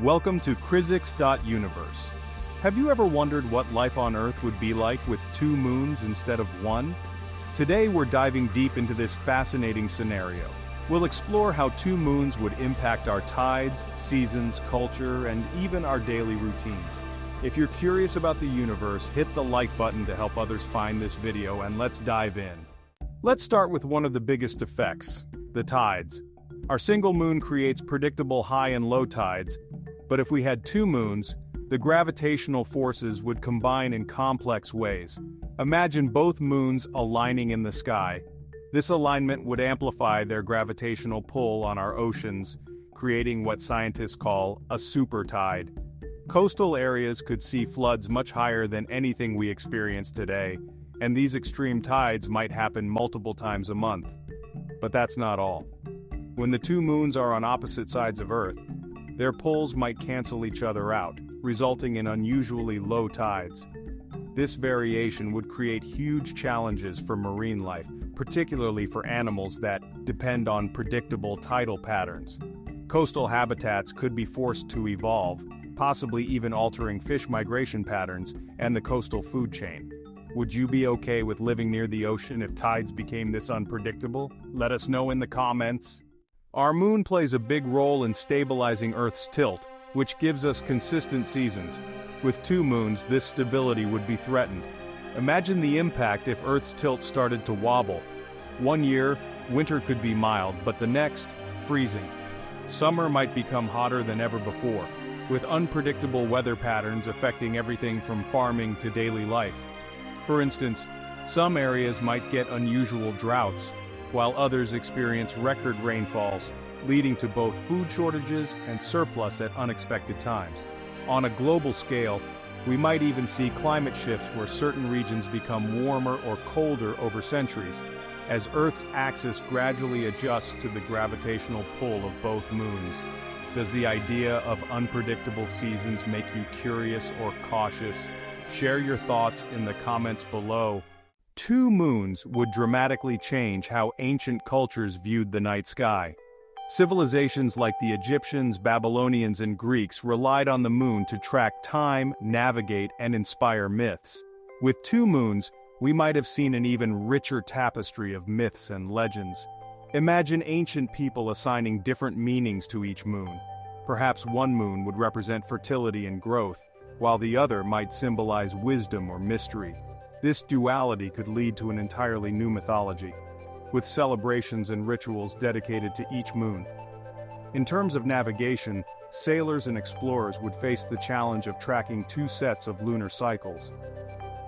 Welcome to Krizixx.Universe. Have you ever wondered what life on Earth would be like with 2 moons instead of 1? Today we're diving deep into this fascinating scenario. We'll explore how 2 moons would impact our tides, seasons, culture, and even our daily routines. If you're curious about the universe, hit the like button to help others find this video, and let's dive in. Let's start with one of the biggest effects, the tides. Our single moon creates predictable high and low tides, but if we had 2 moons, the gravitational forces would combine in complex ways. Imagine both moons aligning in the sky. This alignment would amplify their gravitational pull on our oceans, creating what scientists call a super tide. Coastal areas could see floods much higher than anything we experience today, and these extreme tides might happen multiple times a month. But that's not all. When the 2 moons are on opposite sides of Earth, their pulls might cancel each other out, resulting in unusually low tides. This variation would create huge challenges for marine life, particularly for animals that depend on predictable tidal patterns. Coastal habitats could be forced to evolve, possibly even altering fish migration patterns and the coastal food chain. Would you be okay with living near the ocean if tides became this unpredictable? Let us know in the comments. Our moon plays a big role in stabilizing Earth's tilt, which gives us consistent seasons. With 2 moons, this stability would be threatened. Imagine the impact if Earth's tilt started to wobble. One year, winter could be mild, but the next, freezing. Summer might become hotter than ever before, with unpredictable weather patterns affecting everything from farming to daily life. For instance, some areas might get unusual droughts, while others experience record rainfalls, leading to both food shortages and surplus at unexpected times. On a global scale, we might even see climate shifts where certain regions become warmer or colder over centuries, as Earth's axis gradually adjusts to the gravitational pull of both moons. Does the idea of unpredictable seasons make you curious or cautious? Share your thoughts in the comments below. 2 moons would dramatically change how ancient cultures viewed the night sky. Civilizations like the Egyptians, Babylonians, and Greeks relied on the moon to track time, navigate, and inspire myths. With 2 moons, we might have seen an even richer tapestry of myths and legends. Imagine ancient people assigning different meanings to each moon. Perhaps one moon would represent fertility and growth, while the other might symbolize wisdom or mystery. This duality could lead to an entirely new mythology, with celebrations and rituals dedicated to each moon. In terms of navigation, sailors and explorers would face the challenge of tracking 2 sets of lunar cycles.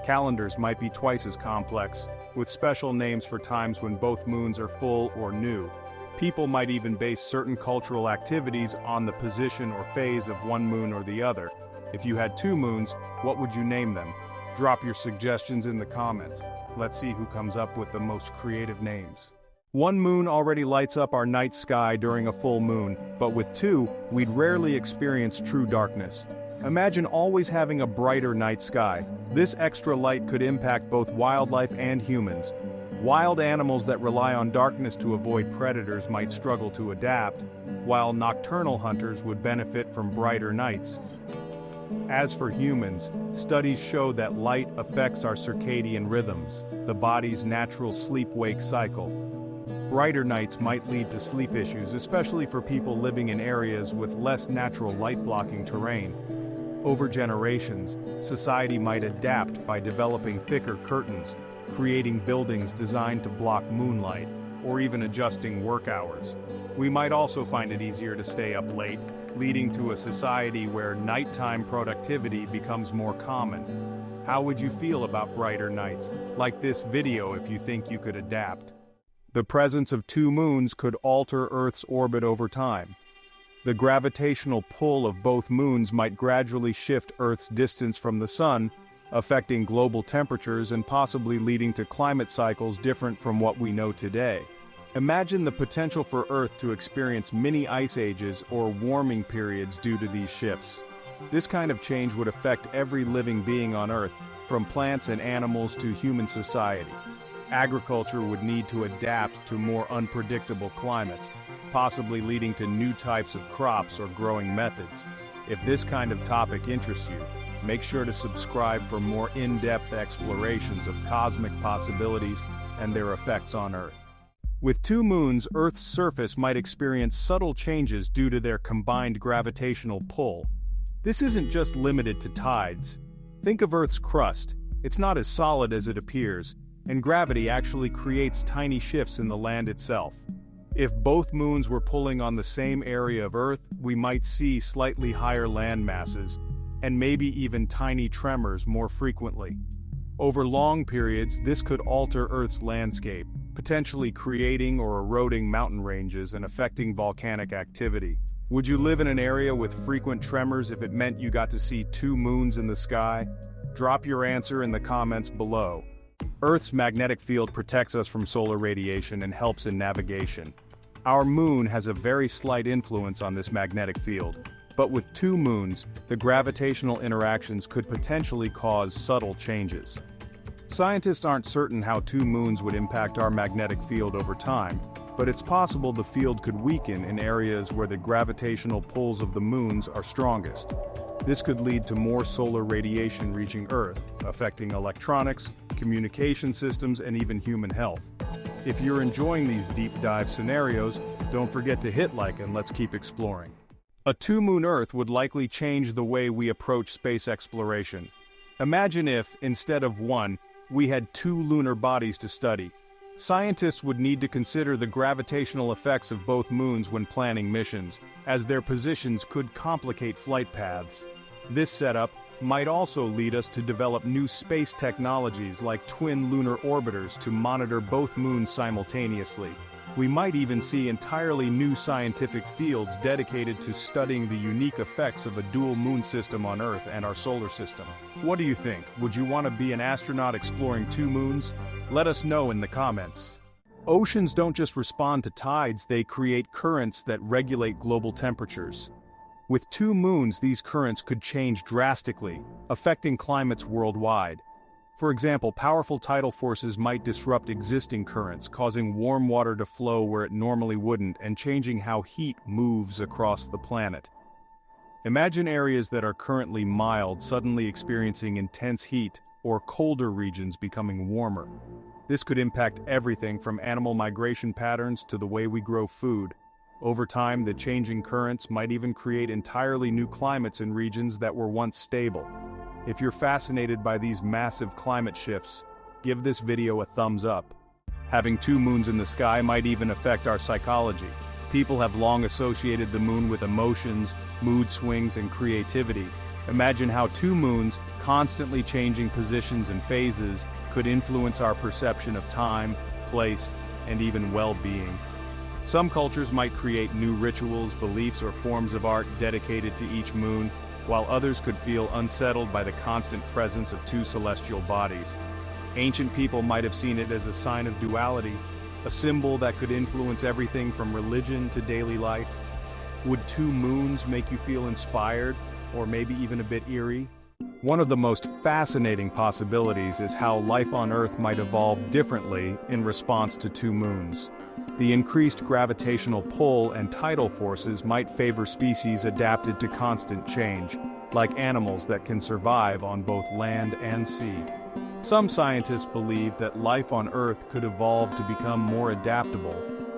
Calendars might be twice as complex, with special names for times when both moons are full or new. People might even base certain cultural activities on the position or phase of one moon or the other. If you had 2 moons, what would you name them? Drop your suggestions in the comments. Let's see who comes up with the most creative names. 1 moon already lights up our night sky during a full moon, but with 2, we'd rarely experience true darkness. Imagine always having a brighter night sky. This extra light could impact both wildlife and humans. Wild animals that rely on darkness to avoid predators might struggle to adapt, while nocturnal hunters would benefit from brighter nights. As for humans, studies show that light affects our circadian rhythms, the body's natural sleep-wake cycle. Brighter nights might lead to sleep issues, especially for people living in areas with less natural light-blocking terrain. Over generations, society might adapt by developing thicker curtains, creating buildings designed to block moonlight, or even adjusting work hours. We might also find it easier to stay up late, leading to a society where nighttime productivity becomes more common. How would you feel about brighter nights? Like this video if you think you could adapt. The presence of 2 moons could alter Earth's orbit over time. The gravitational pull of both moons might gradually shift Earth's distance from the sun, affecting global temperatures and possibly leading to climate cycles different from what we know today. Imagine the potential for Earth to experience mini ice ages or warming periods due to these shifts. This kind of change would affect every living being on Earth, from plants and animals to human society. Agriculture would need to adapt to more unpredictable climates, possibly leading to new types of crops or growing methods. If this kind of topic interests you, make sure to subscribe for more in-depth explorations of cosmic possibilities and their effects on Earth. With two moons, Earth's surface might experience subtle changes due to their combined gravitational pull. This isn't just limited to tides. Think of Earth's crust. It's not as solid as it appears, and gravity actually creates tiny shifts in the land itself. If both moons were pulling on the same area of Earth, we might see slightly higher land masses, and maybe even tiny tremors more frequently. Over long periods, this could alter Earth's landscape, potentially creating or eroding mountain ranges and affecting volcanic activity. Would you live in an area with frequent tremors if it meant you got to see two moons in the sky? Drop your answer in the comments below. Earth's magnetic field protects us from solar radiation and helps in navigation. Our moon has a very slight influence on this magnetic field, but with two moons, the gravitational interactions could potentially cause subtle changes. Scientists aren't certain how two moons would impact our magnetic field over time, but it's possible the field could weaken in areas where the gravitational pulls of the moons are strongest. This could lead to more solar radiation reaching Earth, affecting electronics, communication systems, and even human health. If you're enjoying these deep dive scenarios, don't forget to hit like and let's keep exploring. A two-moon Earth would likely change the way we approach space exploration. Imagine if, instead of one, we had two lunar bodies to study. Scientists would need to consider the gravitational effects of both moons when planning missions, as their positions could complicate flight paths. This setup might also lead us to develop new space technologies like twin lunar orbiters to monitor both moons simultaneously. We might even see entirely new scientific fields dedicated to studying the unique effects of a dual moon system on Earth and our solar system. What do you think? Would you want to be an astronaut exploring two moons? Let us know in the comments. Oceans don't just respond to tides, they create currents that regulate global temperatures. With two moons, these currents could change drastically, affecting climates worldwide. For example, powerful tidal forces might disrupt existing currents, causing warm water to flow where it normally wouldn't and changing how heat moves across the planet. Imagine areas that are currently mild suddenly experiencing intense heat, or colder regions becoming warmer. This could impact everything from animal migration patterns to the way we grow food. Over time, the changing currents might even create entirely new climates in regions that were once stable. If you're fascinated by these massive climate shifts, give this video a thumbs up. Having two moons in the sky might even affect our psychology. People have long associated the moon with emotions, mood swings, and creativity. Imagine how two moons, constantly changing positions and phases, could influence our perception of time, place, and even well-being. Some cultures might create new rituals, beliefs, or forms of art dedicated to each moon, while others could feel unsettled by the constant presence of two celestial bodies. Ancient people might have seen it as a sign of duality, a symbol that could influence everything from religion to daily life. Would two moons make you feel inspired, or maybe even a bit eerie? One of the most fascinating possibilities is how life on Earth might evolve differently in response to two moons. The increased gravitational pull and tidal forces might favor species adapted to constant change, like animals that can survive on both land and sea. Some scientists believe that life on Earth could evolve to become more adaptable,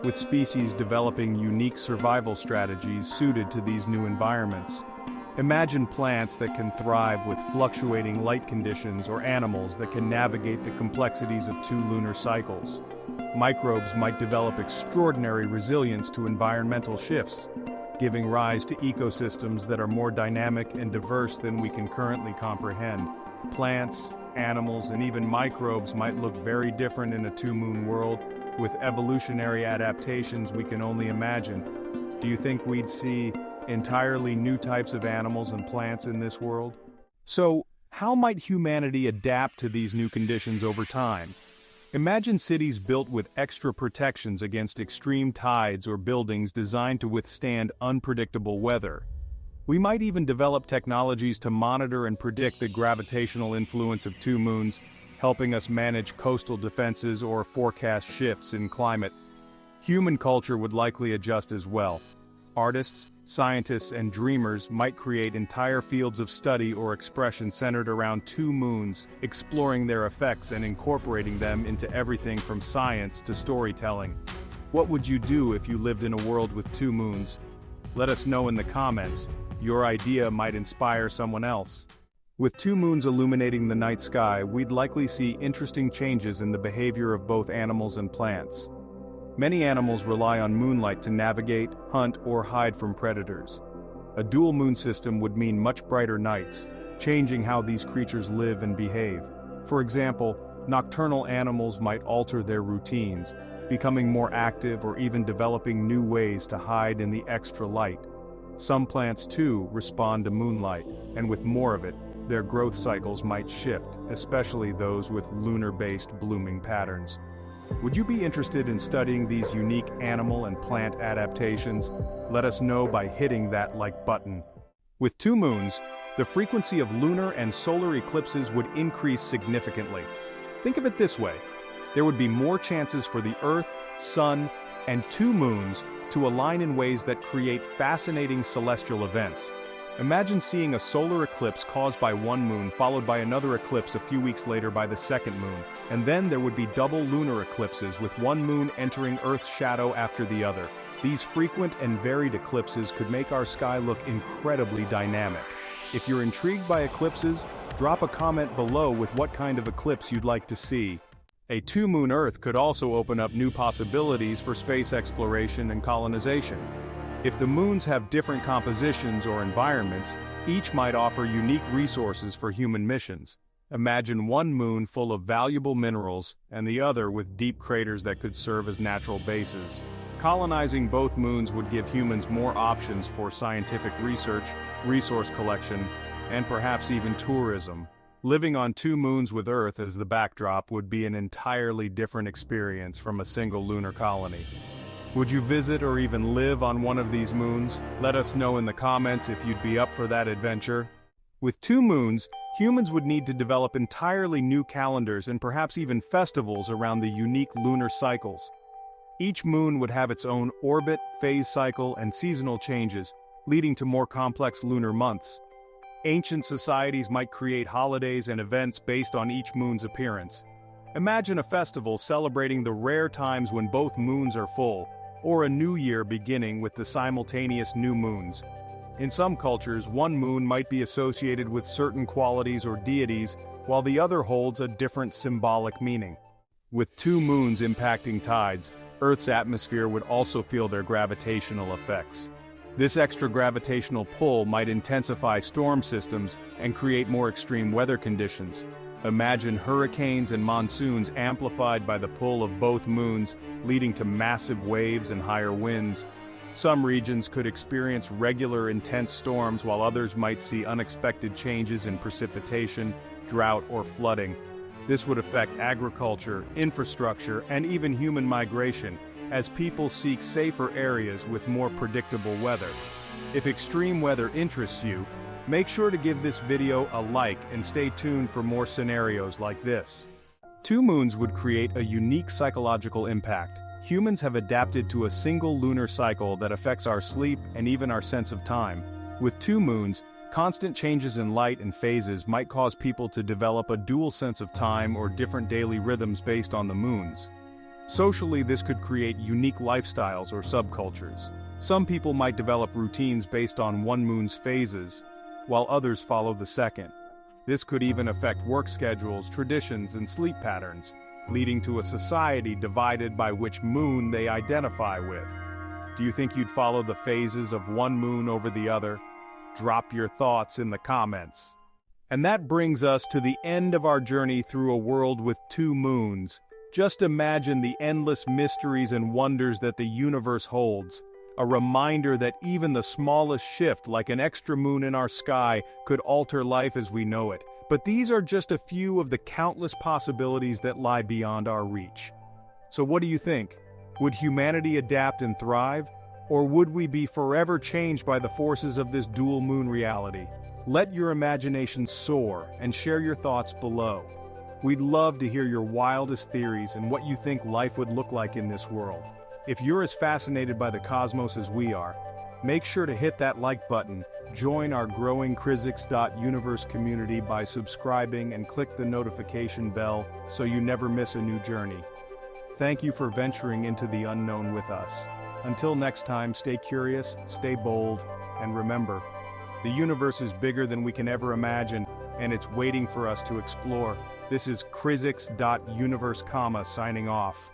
with species developing unique survival strategies suited to these new environments. Imagine plants that can thrive with fluctuating light conditions or animals that can navigate the complexities of two lunar cycles. Microbes might develop extraordinary resilience to environmental shifts, giving rise to ecosystems that are more dynamic and diverse than we can currently comprehend. Plants, animals, and even microbes might look very different in a two-moon world, with evolutionary adaptations we can only imagine. Do you think we'd see entirely new types of animals and plants in this world? So, how might humanity adapt to these new conditions over time? Imagine cities built with extra protections against extreme tides or buildings designed to withstand unpredictable weather. We might even develop technologies to monitor and predict the gravitational influence of two moons, helping us manage coastal defenses or forecast shifts in climate. Human culture would likely adjust as well. Artists, Scientists and dreamers might create entire fields of study or expression centered around two moons, exploring their effects and incorporating them into everything from science to storytelling. What would you do if you lived in a world with two moons? Let us know in the comments. Your idea might inspire someone else. With two moons illuminating the night sky, we'd likely see interesting changes in the behavior of both animals and plants. Many animals rely on moonlight to navigate, hunt, or hide from predators. A dual moon system would mean much brighter nights, changing how these creatures live and behave. For example, nocturnal animals might alter their routines, becoming more active or even developing new ways to hide in the extra light. Some plants too respond to moonlight, and with more of it, their growth cycles might shift, especially those with lunar-based blooming patterns. Would you be interested in studying these unique animal and plant adaptations? Let us know by hitting that like button. With two moons, the frequency of lunar and solar eclipses would increase significantly. Think of it this way: there would be more chances for the Earth, Sun, and two moons to align in ways that create fascinating celestial events. Imagine seeing a solar eclipse caused by one moon followed by another eclipse a few weeks later by the second moon, and then there would be double lunar eclipses with one moon entering Earth's shadow after the other. These frequent and varied eclipses could make our sky look incredibly dynamic. If you're intrigued by eclipses, drop a comment below with what kind of eclipse you'd like to see. A two-moon Earth could also open up new possibilities for space exploration and colonization. If the moons have different compositions or environments, each might offer unique resources for human missions. Imagine one moon full of valuable minerals and the other with deep craters that could serve as natural bases. Colonizing both moons would give humans more options for scientific research, resource collection, and perhaps even tourism. Living on two moons with Earth as the backdrop would be an entirely different experience from a single lunar colony. Would you visit or even live on one of these moons? Let us know in the comments if you'd be up for that adventure. With two moons, humans would need to develop entirely new calendars and perhaps even festivals around the unique lunar cycles. Each moon would have its own orbit, phase cycle, and seasonal changes, leading to more complex lunar months. Ancient societies might create holidays and events based on each moon's appearance. Imagine a festival celebrating the rare times when both moons are full, or a new year beginning with the simultaneous new moons. In some cultures, one moon might be associated with certain qualities or deities, while the other holds a different symbolic meaning. With two moons impacting tides, Earth's atmosphere would also feel their gravitational effects. This extra gravitational pull might intensify storm systems and create more extreme weather conditions. Imagine hurricanes and monsoons amplified by the pull of both moons, leading to massive waves and higher winds. Some regions could experience regular intense storms while others might see unexpected changes in precipitation, drought, or flooding. This would affect agriculture, infrastructure, and even human migration, as people seek safer areas with more predictable weather. If extreme weather interests you, make sure to give this video a like and stay tuned for more scenarios like this. Two moons would create a unique psychological impact. Humans have adapted to a single lunar cycle that affects our sleep and even our sense of time. With two moons, constant changes in light and phases might cause people to develop a dual sense of time or different daily rhythms based on the moons. Socially, this could create unique lifestyles or subcultures. Some people might develop routines based on one moon's phases, while others follow the second. This could even affect work schedules, traditions, and sleep patterns, leading to a society divided by which moon they identify with. Do you think you'd follow the phases of one moon over the other? Drop your thoughts in the comments. And that brings us to the end of our journey through a world with two moons. Just imagine the endless mysteries and wonders that the universe holds. A reminder that even the smallest shift, like an extra moon in our sky, could alter life as we know it. But these are just a few of the countless possibilities that lie beyond our reach. So what do you think? Would humanity adapt and thrive? Or would we be forever changed by the forces of this dual moon reality? Let your imagination soar and share your thoughts below. We'd love to hear your wildest theories and what you think life would look like in this world. If you're as fascinated by the cosmos as we are, Make sure to hit that like button, join our growing Krizixx.Universe community by subscribing and click the notification bell so you never miss a new journey. Thank you for venturing into the unknown with us. Until next time, stay curious, stay bold, and remember, the universe is bigger than we can ever imagine, and it's waiting for us to explore. This is Krizixx.Universe, signing off.